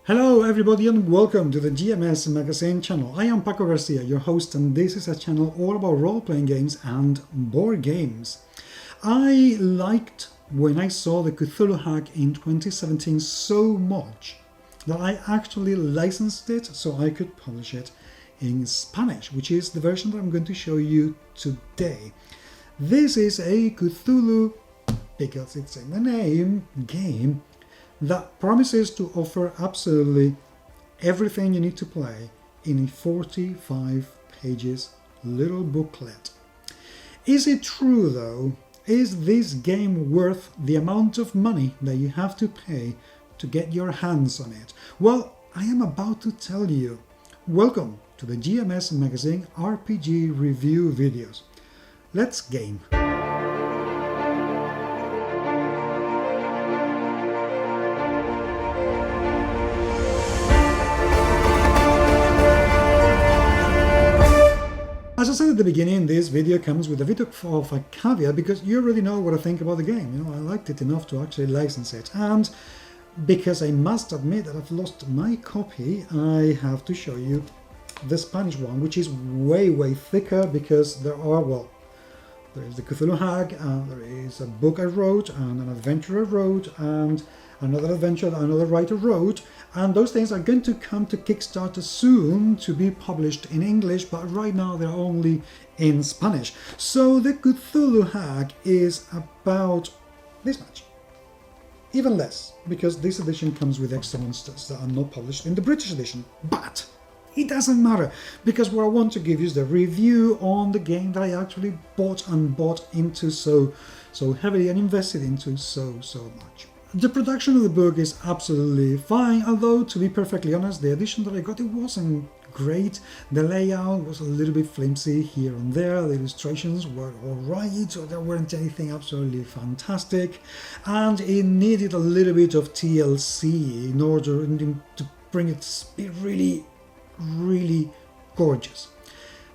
Hello everybody and welcome to the GMS Magazine channel. I am Paco Garcia, your host, and this is a channel all about role-playing games and board games. I liked when I saw the Cthulhu Hack in 2017 so much that I actually licensed it so I could publish it in Spanish, which is the version that I'm going to show you today. This is a Cthulhu, because it's in the name, game that promises to offer absolutely everything you need to play in a 45 pages little booklet. Is it true though? Is this game worth the amount of money that you have to pay to get your hands on it? Well, I am about to tell you. Welcome to the GMS Magazine RPG review videos. Let's game. As I said at the beginning, this video comes with a bit of a caveat because you already know what I think about the game. I liked it enough to actually license it. And because I must admit that I've lost my copy, I have to show you the Spanish one, which is way thicker because there is the Cthulhu Hack, and there is a book I wrote, and an adventure I wrote, and another adventure another writer wrote, and those things are going to come to Kickstarter soon to be published in English, but right now they're only in Spanish. So the Cthulhu Hack is about this much. Even less, because this edition comes with extra monsters that are not published in the British edition. But it doesn't matter, because what I want to give you is the review on the game that I actually bought into so heavily and invested into so much. The production of the book is absolutely fine, although to be perfectly honest, the edition that I got, it wasn't great. The layout was a little bit flimsy here and there, the illustrations were alright, so there weren't anything absolutely fantastic, and it needed a little bit of TLC in order to bring it to be really gorgeous.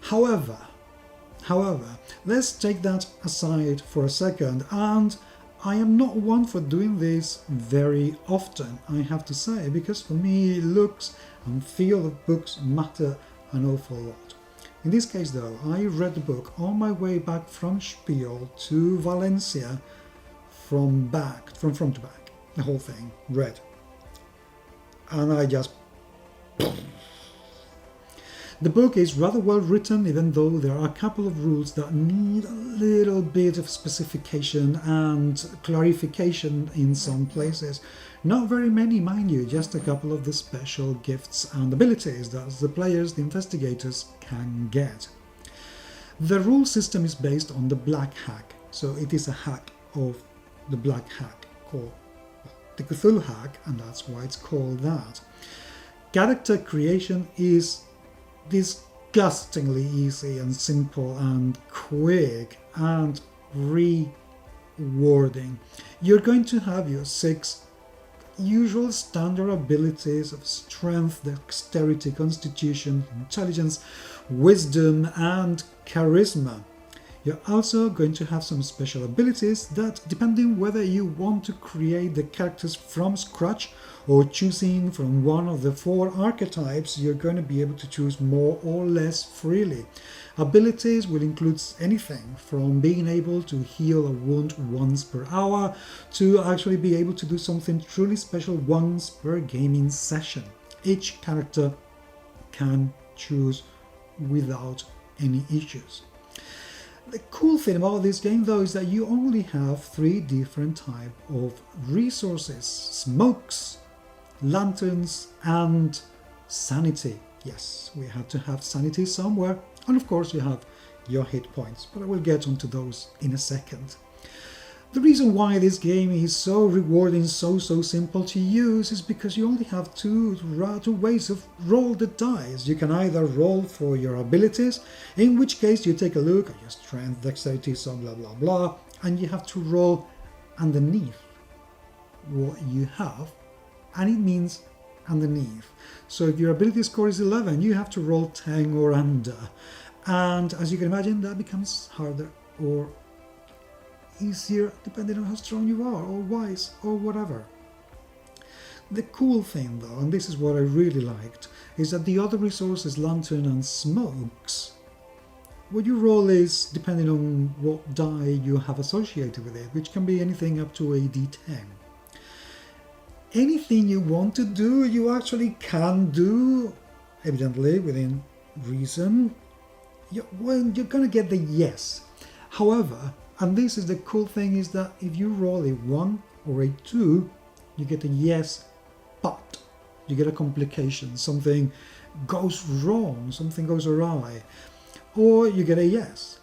However, let's take that aside for a second, and I am not one for doing this very often, I have to say, because for me looks and feel of books matter an awful lot. In this case though, I read the book on my way back from Spiel to Valencia, from front to back, the whole thing, read. And I just... The book is rather well written, even though there are a couple of rules that need a little bit of specification and clarification in some places. Not very many, mind you, just a couple of the special gifts and abilities that the players, the investigators, can get. The rule system is based on the Black Hack, so it is a hack of the Black Hack, called the Cthulhu Hack, and that's why it's called that. Character creation is disgustingly easy and simple and quick and rewarding. You're going to have your 6 usual standard abilities of strength, dexterity, constitution, intelligence, wisdom, and charisma. You're also going to have some special abilities that, depending whether you want to create the characters from scratch or choosing from one of the 4 archetypes, you're going to be able to choose more or less freely. Abilities will include anything from being able to heal a wound once per hour to actually be able to do something truly special once per gaming session. Each character can choose without any issues. The cool thing about this game though is that you only have 3 different types of resources: smokes, lanterns, and sanity. Yes, we had to have sanity somewhere, and of course you have your hit points, but I will get onto those in a second. The reason why this game is so rewarding, so simple to use, is because you only have two ways of roll the dice. You can either roll for your abilities, in which case you take a look at your strength, dexterity, so blah blah blah, and you have to roll underneath what you have, and it means underneath. So if your ability score is 11, you have to roll 10 or under, and as you can imagine, that becomes harder or easier depending on how strong you are, or wise, or whatever. The cool thing though, and this is what I really liked, is that the other resources, Lantern and Smokes, what you roll is depending on what die you have associated with it, which can be anything up to a d10. Anything you want to do, you actually can do, evidently within reason. You're going to get the yes. However, and this is the cool thing, is that if you roll a 1 or a 2, you get a yes, but you get a complication. Something goes wrong, something goes awry. Or you get a yes.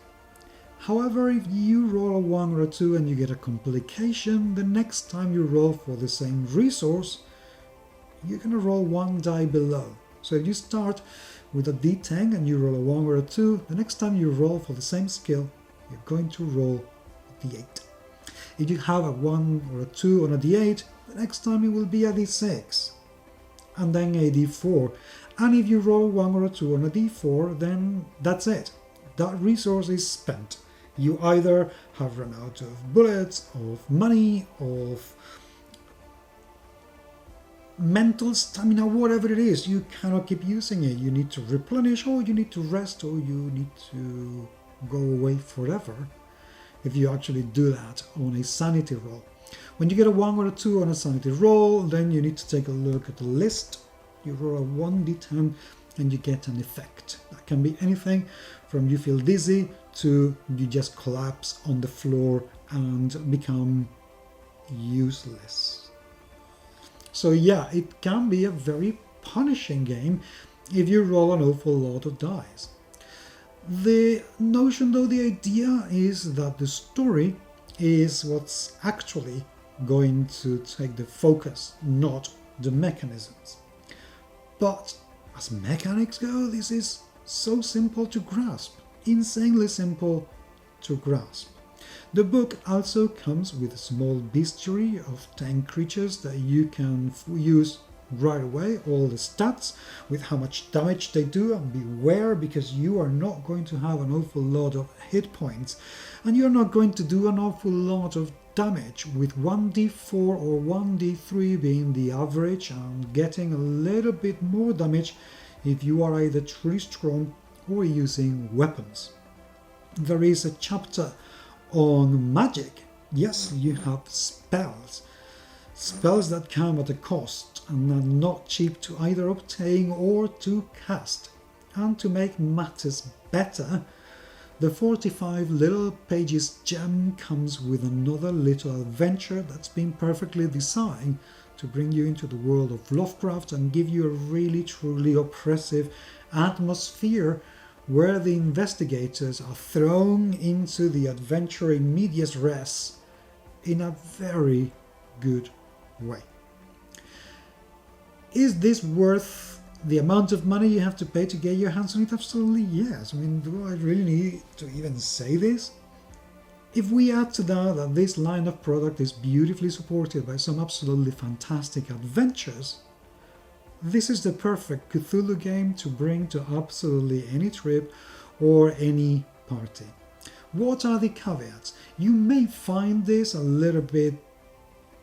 However, if you roll a 1 or a 2 and you get a complication, the next time you roll for the same resource, you're going to roll one die below. So if you start with a d10 and you roll a 1 or a 2, the next time you roll for the same skill, you're going to roll a d8. If you have a 1 or a 2 on a d8, the next time it will be a d6, and then a d4. And if you roll 1 or a 2 on a d4, then that's it. That resource is spent. You either have run out of bullets, of money, of mental stamina, whatever it is, you cannot keep using it. You need to replenish, or you need to rest, or you need to go away forever if you actually do that on a sanity roll. When you get a 1 or a 2 on a sanity roll, then you need to take a look at the list. You roll a 1d10 and you get an effect. That can be anything from you feel dizzy to you just collapse on the floor and become useless. So yeah, it can be a very punishing game if you roll an awful lot of dice. The notion though, the idea is that the story is what's actually going to take the focus, not the mechanisms. But as mechanics go, this is so simple to grasp, insanely simple to grasp. The book also comes with a small bestiary of 10 creatures that you can use right away, all the stats with how much damage they do, and beware because you are not going to have an awful lot of hit points, and you're not going to do an awful lot of damage, with 1d4 or 1d3 being the average, and getting a little bit more damage if you are either truly strong or using weapons. There is a chapter on magic. Yes, you have spells that come at a cost and are not cheap to either obtain or to cast. And to make matters better, the 45 little pages gem comes with another little adventure that's been perfectly designed to bring you into the world of Lovecraft and give you a really truly oppressive atmosphere where the investigators are thrown into the adventure in medias res in a very good way. Is this worth the amount of money you have to pay to get your hands on it? Absolutely yes. I mean, do I really need to even say this? If we add to that this line of product is beautifully supported by some absolutely fantastic adventures, this is the perfect Cthulhu game to bring to absolutely any trip or any party. What are the caveats? You may find this a little bit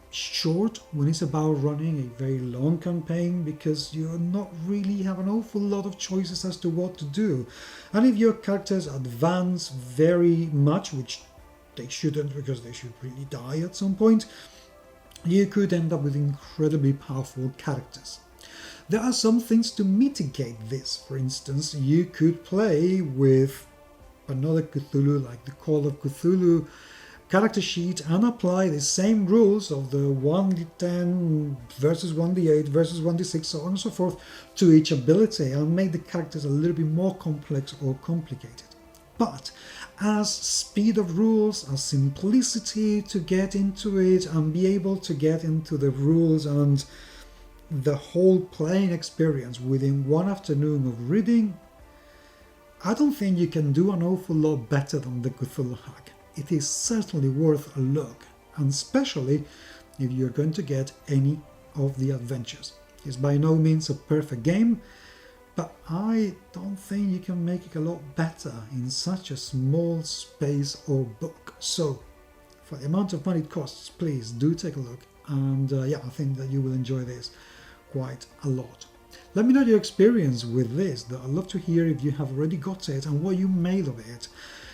short when it's about running a very long campaign, because you not really have an awful lot of choices as to what to do. And if your characters advance very much, which they shouldn't because they should really die at some point, you could end up with incredibly powerful characters. There are some things to mitigate this. For instance, you could play with another Cthulhu, like the Call of Cthulhu character sheet, and apply the same rules of the 1d10 versus 1d8 versus 1d6, so on and so forth, to each ability, and make the characters a little bit more complex or complicated. But as speed of rules, as simplicity to get into it and be able to get into the rules and the whole playing experience within one afternoon of reading, I don't think you can do an awful lot better than the Cthulhu Hack. It is certainly worth a look, and especially if you're going to get any of the adventures. It's by no means a perfect game, but I don't think you can make it a lot better in such a small space or book. So, for the amount of money it costs, please do take a look and yeah, I think that you will enjoy this quite a lot. Let me know your experience with this. I'd love to hear if you have already got it and what you made of it.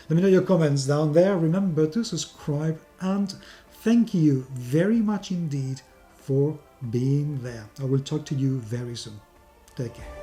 Let me know your comments down there. Remember to subscribe, and thank you very much indeed for being there. I will talk to you very soon. Take care.